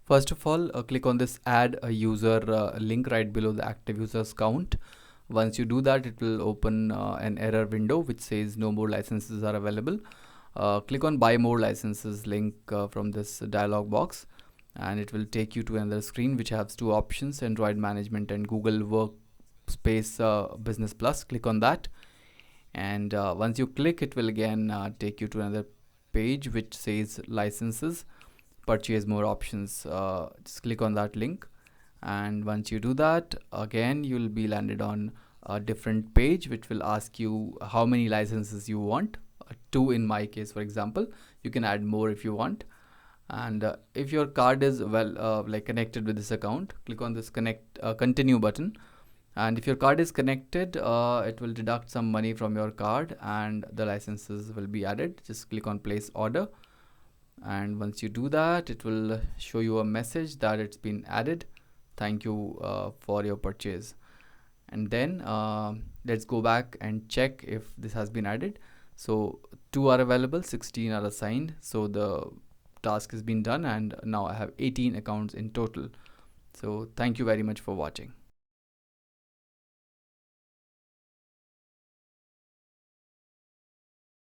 First of all, click on this add a user link right below the active users count. Once you do that, it will open an error window which says no more licenses are available. Click on buy more licenses link from this dialog box, and it will take you to another screen which has two options: Android management and Google workspace business plus. Click on that, and once you click, it will again take you to another page which says licenses, purchase more options. Just click on that link, and once you do that, again you'll be landed on a different page which will ask you how many licenses you want. Two in my case, for example. You can add more if you want. And if your card is like connected with this account, click on this continue button, and if your card is connected, it will deduct some money from your card and the licenses will be added. Just click on place order, and once you do that, it will show you a message that it's been added. Thank you for your purchase. And then let's go back and check if this has been added. So 2 are available, 16 are assigned, so the task has been done, and now I have 18 accounts in total. So thank you very much for watching.